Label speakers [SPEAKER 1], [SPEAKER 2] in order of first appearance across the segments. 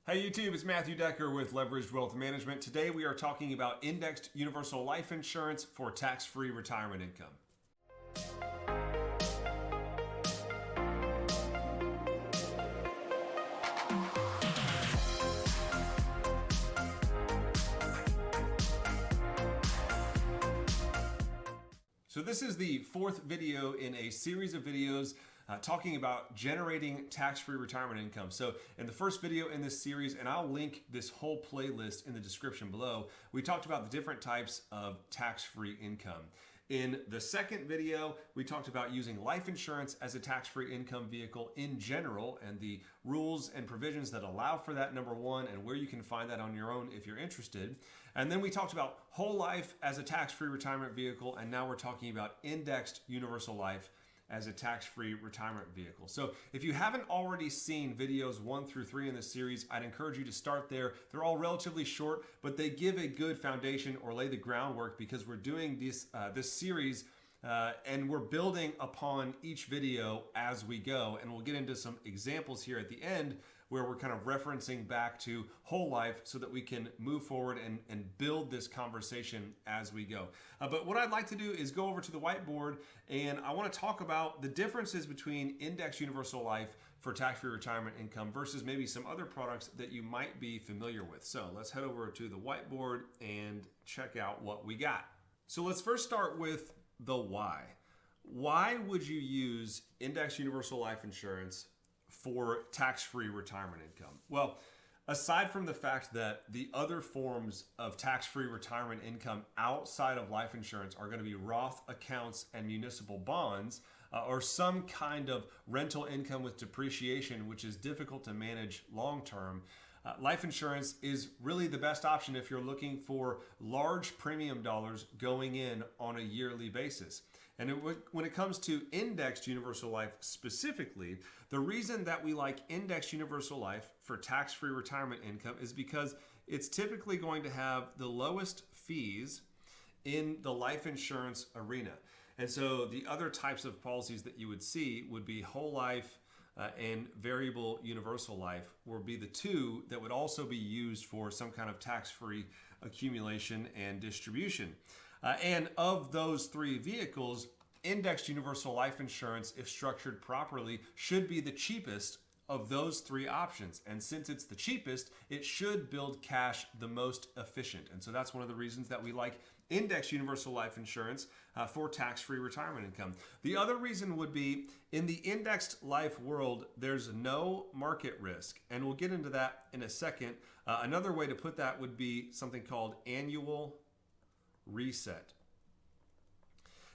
[SPEAKER 1] Hey YouTube, it's Matthew Decker with Leveraged Wealth Management. Today we are talking about indexed universal life insurance for tax-free retirement income. So this is the fourth video in a series of videos talking about generating tax-free retirement income. So in the first video in this series, and I'll link this whole playlist in the description below, we talked about the different types of tax-free income. In the second video, we talked about using life insurance as a tax-free income vehicle in general and the rules and provisions that allow for that, number one, and where you can find that on your own if you're interested. And then we talked about whole life as a tax-free retirement vehicle, and now we're talking about indexed universal life as a tax-free retirement vehicle. So if you haven't already seen videos 1 through 3 in this series, I'd encourage you to start there. They're all relatively short, but they give a good foundation or lay the groundwork because we're doing this series and we're building upon each video as we go. And we'll get into some examples here at the end where we're kind of referencing back to whole life so that we can move forward and build this conversation as we go. But what I'd like to do is go over to the whiteboard and I want to talk about the differences between indexed universal life for tax-free retirement income versus maybe some other products that you might be familiar with. So let's head over to the whiteboard and check out what we got. So let's first start with the why. Why would you use indexed universal life insurance for tax-free retirement income? Well, aside from the fact that the other forms of tax-free retirement income outside of life insurance are going to be Roth accounts and municipal bonds, or some kind of rental income with depreciation, which is difficult to manage long-term, life insurance is really the best option if you're looking for large premium dollars going in on a yearly basis. And when it comes to indexed universal life specifically, the reason that we like indexed universal life for tax-free retirement income is because it's typically going to have the lowest fees in the life insurance arena. And so the other types of policies that you would see would be whole life and variable universal life will be the two that would also be used for some kind of tax-free accumulation and distribution. And of those three vehicles, indexed universal life insurance, if structured properly, should be the cheapest of those three options. And since it's the cheapest, it should build cash the most efficient. And so that's one of the reasons that we like indexed universal life insurance for tax-free retirement income. The other reason would be in the indexed life world, there's no market risk. And we'll get into that in a second. Another way to put that would be something called annual reset.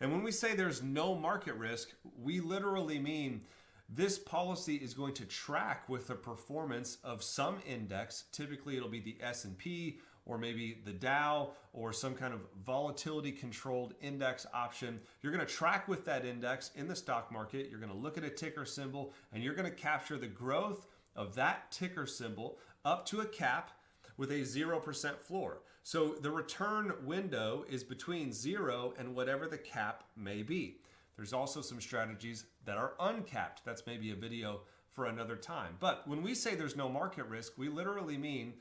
[SPEAKER 1] And when we say there's no market risk, we literally mean this policy is going to track with the performance of some index. Typically, it'll be the S&P or maybe the Dow or some kind of volatility controlled index option. You're going to track with that index in the stock market. You're going to look at a ticker symbol and you're going to capture the growth of that ticker symbol up to a cap with a 0% floor. So the return window is between 0 and whatever the cap may be. There's also some strategies that are uncapped. That's maybe a video for another time. But when we say there's no market risk, we literally mean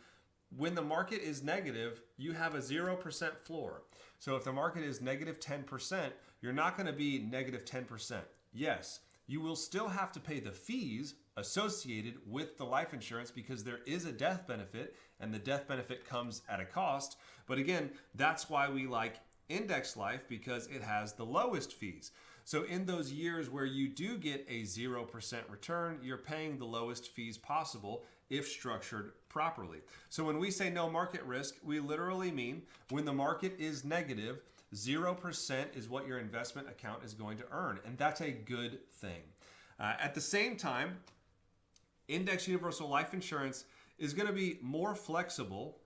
[SPEAKER 1] when the market is negative, you have a 0% floor. So if the market is negative 10%, you're not going to be negative 10%. Yes, you will still have to pay the fees associated with the life insurance because there is a death benefit and the death benefit comes at a cost. But again, that's why we like index life because it has the lowest fees. So in those years where you do get a 0% return, you're paying the lowest fees possible if structured properly. So when we say no market risk, we literally mean when the market is negative, 0% is what your investment account is going to earn. And that's a good thing. At the same time, indexed universal life insurance is going to be more flexible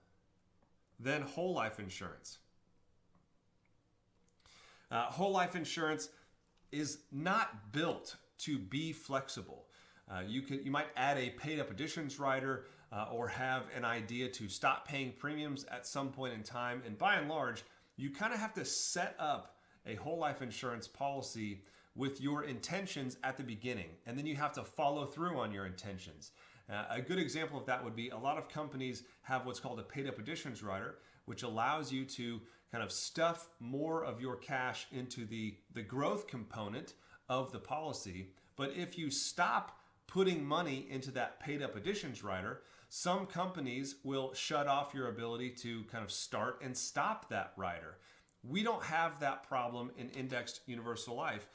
[SPEAKER 1] than whole life insurance. Whole life insurance is not built to be flexible. You might add a paid up additions rider or have an idea to stop paying premiums at some point in time. And by and large, you kind of have to set up a whole life insurance policy with your intentions at the beginning. And then you have to follow through on your intentions. A good example of that would be a lot of companies have what's called a paid up additions rider, which allows you to kind of stuff more of your cash into the growth component of the policy. But if you stop putting money into that paid up additions rider, some companies will shut off your ability to kind of start and stop that rider. We don't have that problem in indexed universal life.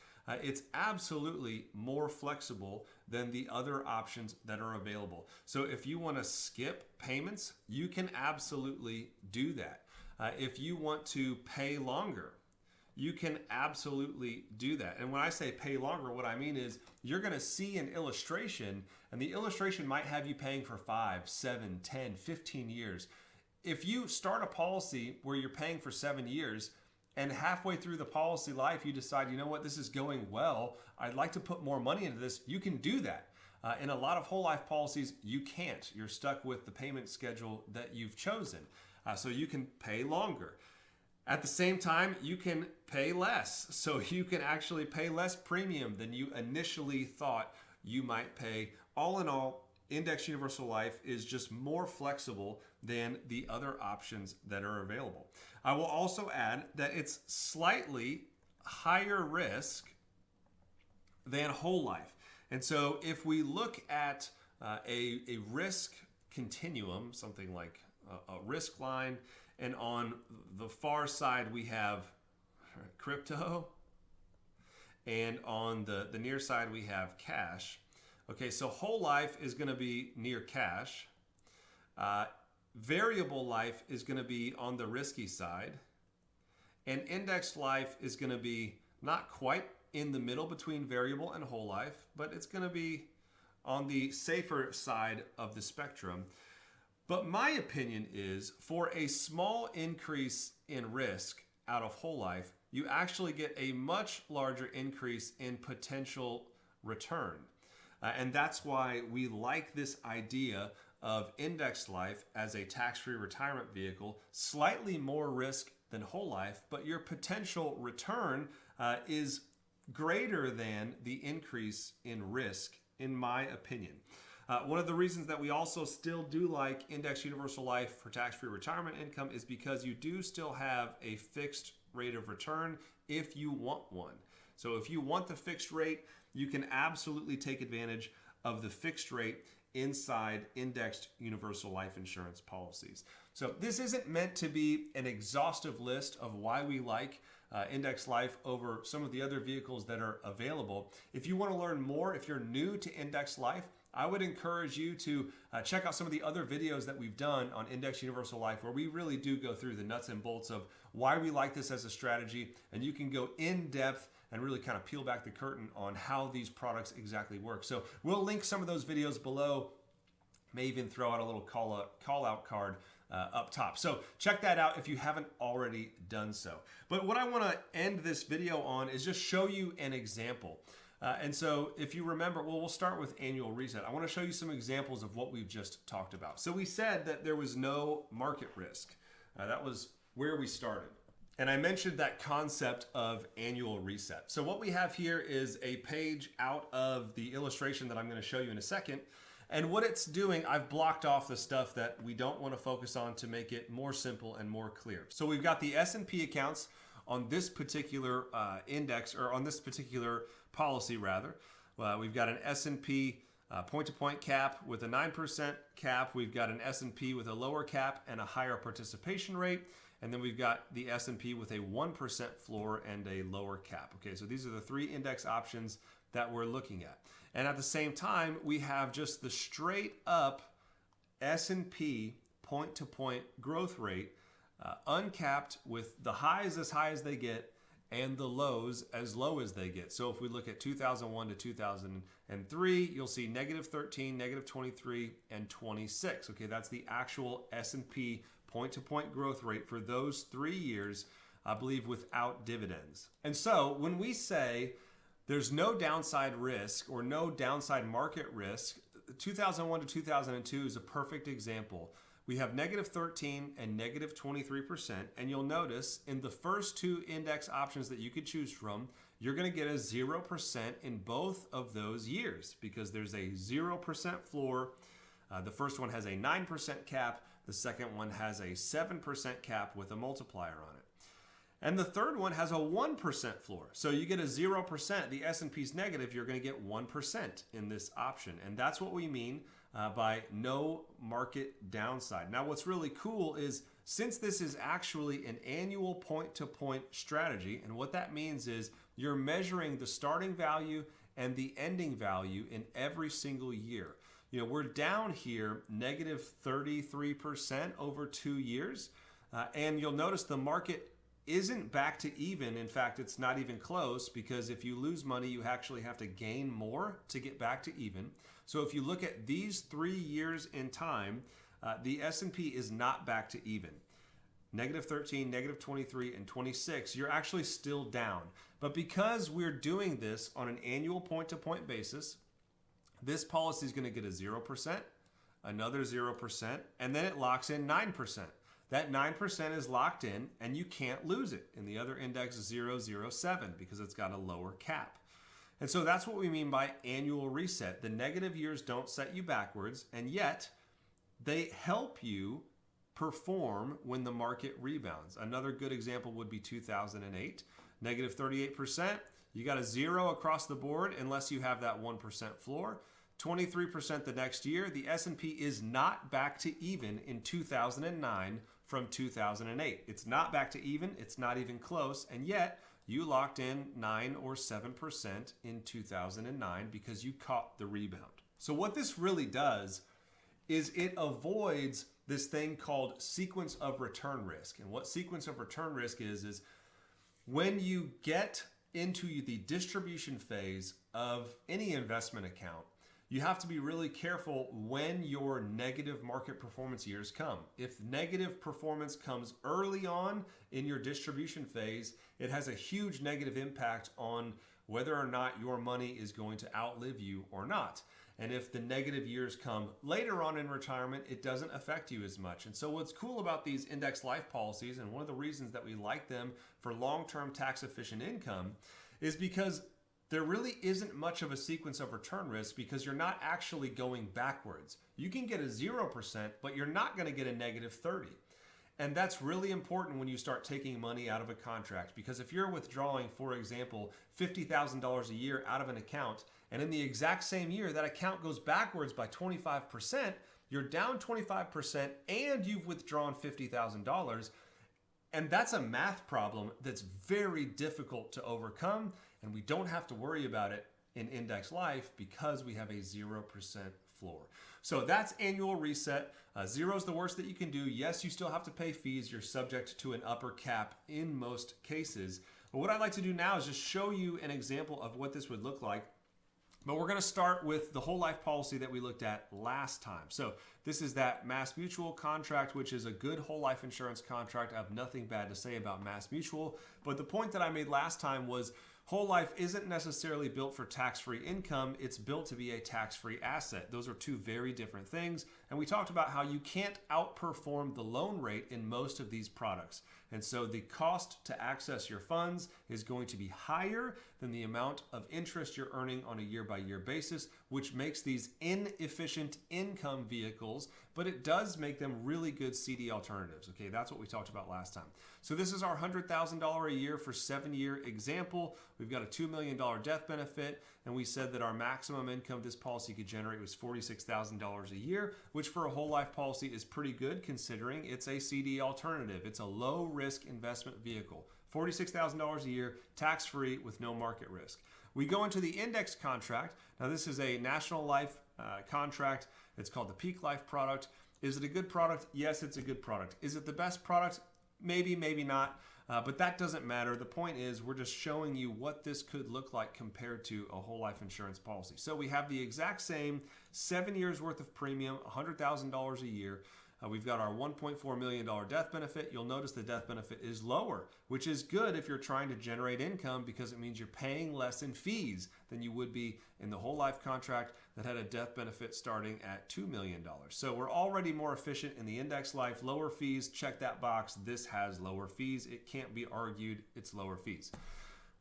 [SPEAKER 1] It's absolutely more flexible than the other options that are available. So if you want to skip payments, you can absolutely do that. If you want to pay longer, you can absolutely do that. And when I say pay longer, what I mean is you're going to see an illustration, and the illustration might have you paying for 5, 7, 10, 15 years. If you start a policy where you're paying for 7 years, and halfway through the policy life, you decide, you know what, this is going well, I'd like to put more money into this, you can do that. In a lot of whole life policies, you can't. You're stuck with the payment schedule that you've chosen. So you can pay longer. At the same time, you can pay less. So you can actually pay less premium than you initially thought you might pay. All in all, Index Universal Life is just more flexible than the other options that are available. I will also add that it's slightly higher risk than whole life. And so if we look at a risk continuum, something like a risk line, and on the far side we have crypto, and on the near side we have cash. Okay, so whole life is going to be near cash. Variable life is going to be on the risky side, and indexed life is going to be not quite in the middle between variable and whole life, but it's going to be on the safer side of the spectrum. But my opinion is, for a small increase in risk out of whole life, you actually get a much larger increase in potential return. And that's why we like this idea of indexed life as a tax-free retirement vehicle. Slightly more risk than whole life, but your potential return is greater than the increase in risk, in my opinion. One of the reasons that we also still do like Index Universal Life for tax-free retirement income is because you do still have a fixed rate of return if you want one. So if you want the fixed rate, you can absolutely take advantage of the fixed rate inside indexed universal life insurance policies. So this isn't meant to be an exhaustive list of why we like Index Life over some of the other vehicles that are available. If you want to learn more, if you're new to Index Life, I would encourage you to check out some of the other videos that we've done on Index Universal Life, where we really do go through the nuts and bolts of why we like this as a strategy, and you can go in depth and really kind of peel back the curtain on how these products exactly work. So we'll link some of those videos below, may even throw out a little call out card up top. So check that out if you haven't already done so. But what I want to end this video on is just show you an example. And so if you remember, well, we'll start with annual reset. I want to show you some examples of what we've just talked about. So we said that there was no market risk. That was where we started. And I mentioned that concept of annual reset. So what we have here is a page out of the illustration that I'm going to show you in a second. And what it's doing, I've blocked off the stuff that we don't want to focus on to make it more simple and more clear. So we've got the S&P accounts on this particular index, or on this particular policy rather. We've got an S&P point-to-point cap with a 9% cap. We've got an S&P with a lower cap and a higher participation rate. And then we've got the S&P with a 1% floor and a lower cap. Okay, so these are the three index options that we're looking at. And at the same time, we have just the straight up S&P point-to-point growth rate, uncapped, with the highs as high as they get and the lows as low as they get. So if we look at 2001 to 2003, you'll see -13, -23, and 26. Okay, that's the actual S&P point-to-point growth rate for those 3 years, I believe, without dividends. And so when we say there's no downside risk or no downside market risk, 2001 to 2002 is a perfect example. We have -13 and -23%, and you'll notice in the first two index options that you could choose from, you're going to get a 0% in both of those years, because there's a 0% floor The first one has a 9% cap. The second one has a 7% cap with a multiplier on it. And the third one has a 1% floor. So you get a 0%. The S&P's negative, you're going to get 1% in this option. And that's what we mean by no market downside. Now, what's really cool is since this is actually an annual point-to-point strategy, and what that means is you're measuring the starting value and the ending value in every single year. You know, we're down here negative 33% over 2 years. And you'll notice the market isn't back to even. In fact, it's not even close, because if you lose money, you actually have to gain more to get back to even. So if you look at these 3 years in time, the S&P is not back to even. Negative 13, negative 23, and 26, you're actually still down. But because we're doing this on an annual point-to-point basis, this policy is going to get a 0%, another 0%, and then it locks in 9%. That 9% is locked in, and you can't lose it. And the other index is 007 because it's got a lower cap. And so that's what we mean by annual reset. The negative years don't set you backwards, and yet they help you perform when the market rebounds. Another good example would be 2008. Negative 38%. You got a 0 across the board unless you have that 1% floor. 23% the next year. The S&P is not back to even in 2009 from 2008. It's not back to even. It's not even close. And yet you locked in 9 or 7% in 2009 because you caught the rebound. So what this really does is it avoids this thing called sequence of return risk. And what sequence of return risk is when you get into the distribution phase of any investment account, you have to be really careful when your negative market performance years come. If negative performance comes early on in your distribution phase, it has a huge negative impact on whether or not your money is going to outlive you or not. And if the negative years come later on in retirement, it doesn't affect you as much. And so what's cool about these index life policies, and one of the reasons that we like them for long-term tax-efficient income, is because there really isn't much of a sequence of return risk, because you're not actually going backwards. You can get a 0%, but you're not going to get a negative 30. And that's really important when you start taking money out of a contract, because if you're withdrawing, for example, $50,000 a year out of an account, and in the exact same year that account goes backwards by 25%, you're down 25% and you've withdrawn $50,000. And that's a math problem that's very difficult to overcome, and we don't have to worry about it in index life because we have a 0% floor. So that's annual reset. 0 is the worst that you can do. Yes, you still have to pay fees. You're subject to an upper cap in most cases. But what I'd like to do now is just show you an example of what this would look like. But we're going to start with the whole life policy that we looked at last time. So this is that Mass Mutual contract, which is a good whole life insurance contract. I have nothing bad to say about Mass Mutual. But the point that I made last time was whole life isn't necessarily built for tax-free income. It's built to be a tax-free asset. Those are two very different things. And we talked about how you can't outperform the loan rate in most of these products. And so the cost to access your funds is going to be higher than the amount of interest you're earning on a year-by-year basis, which makes these inefficient income vehicles, but it does make them really good CD alternatives. Okay, that's what we talked about last time. So this is our $100,000 a year for 7-year example. We've got a $2 million death benefit, and we said that our maximum income this policy could generate was $46,000 a year, which for a whole life policy is pretty good considering it's a CD alternative. It's a low risk investment vehicle. $46,000 a year, tax-free with no market risk. We go into the index contract. Now this is a national life contract. It's called the Peak Life product. Is it a good product? Yes, it's a good product. Is it the best product? Maybe, maybe not. But that doesn't matter. The point is we're just showing you what this could look like compared to a whole life insurance policy. So we have the exact same 7 years worth of premium, $100,000 a year. We've got our $1.4 million death benefit. You'll notice the death benefit is lower, which is good if you're trying to generate income because it means you're paying less in fees than you would be in the whole life contract that had a death benefit starting at $2 million. So we're already more efficient in the index life. Lower fees, check that box. This has lower fees. It can't be argued it's lower fees.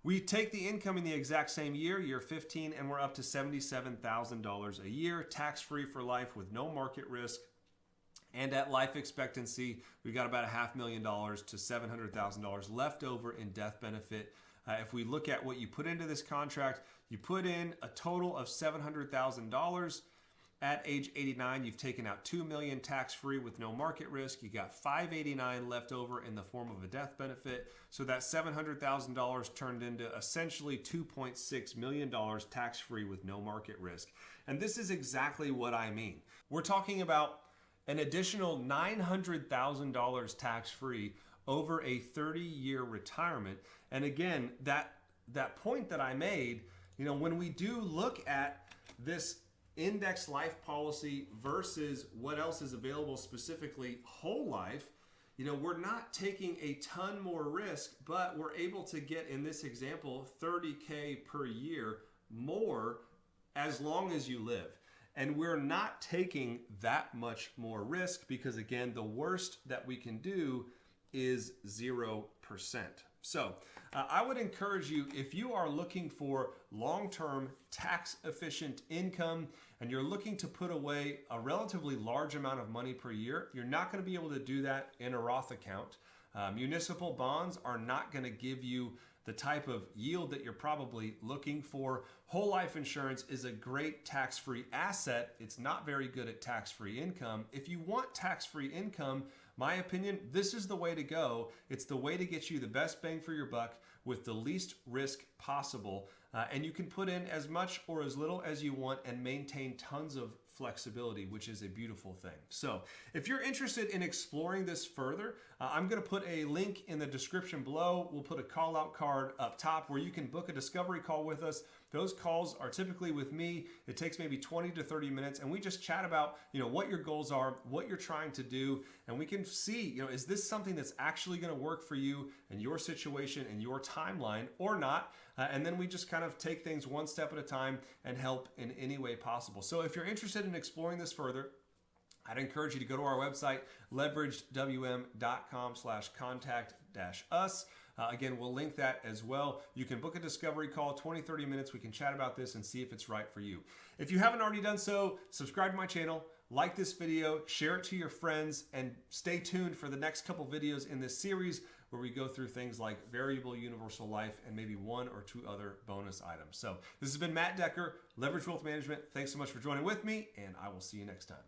[SPEAKER 1] We take the income in the exact same year, year 15, and we're up to $77,000 a year, tax-free for life with no market risk. And at life expectancy, we got about $500,000 to $700,000 left over in death benefit. If we look at what you put into this contract, you put in a total of $700,000. At age 89, you've taken out $2 million tax-free with no market risk. You got $589 left over in the form of a death benefit. So that $700,000 turned into essentially $2.6 million tax-free with no market risk. And this is exactly what I mean. We're talking about an additional $900,000 tax-free over a 30-year retirement. And again, that point that I made, when we do look at this index life policy versus what else is available, specifically whole life, we're not taking a ton more risk, but we're able to get, in this example, $30K per year more as long as you live. And we're not taking that much more risk because, again, the worst that we can do is 0%. So I would encourage you, if you are looking for long-term tax-efficient income and you're looking to put away a relatively large amount of money per year, you're not going to be able to do that in a Roth account. Municipal bonds are not going to give you the type of yield that you're probably looking for. Whole life insurance is a great tax-free asset. It's not very good at tax-free income. If you want tax-free income, my opinion, this is the way to go. It's the way to get you the best bang for your buck with the least risk possible. And you can put in as much or as little as you want and maintain tons of flexibility, which is a beautiful thing. So if you're interested in exploring this further, I'm going to put a link in the description below. We'll put a call out card up top where you can book a discovery call with us. Those calls are typically with me. It takes maybe 20 to 30 minutes and we just chat about, what your goals are, what you're trying to do, and we can see, is this something that's actually going to work for you and your situation and your timeline or not? And then we just kind of take things one step at a time and help in any way possible. So if you're interested in exploring this further, I'd encourage you to go to our website, leveragedwm.com/contact-us. Again, we'll link that as well. You can book a discovery call, 20, 30 minutes. We can chat about this and see if it's right for you. If you haven't already done so, subscribe to my channel, like this video, share it to your friends, and stay tuned for the next couple videos in this series where we go through things like variable universal life and maybe one or two other bonus items. So this has been Matt Decker, Leverage Wealth Management. Thanks so much for joining with me, and I will see you next time.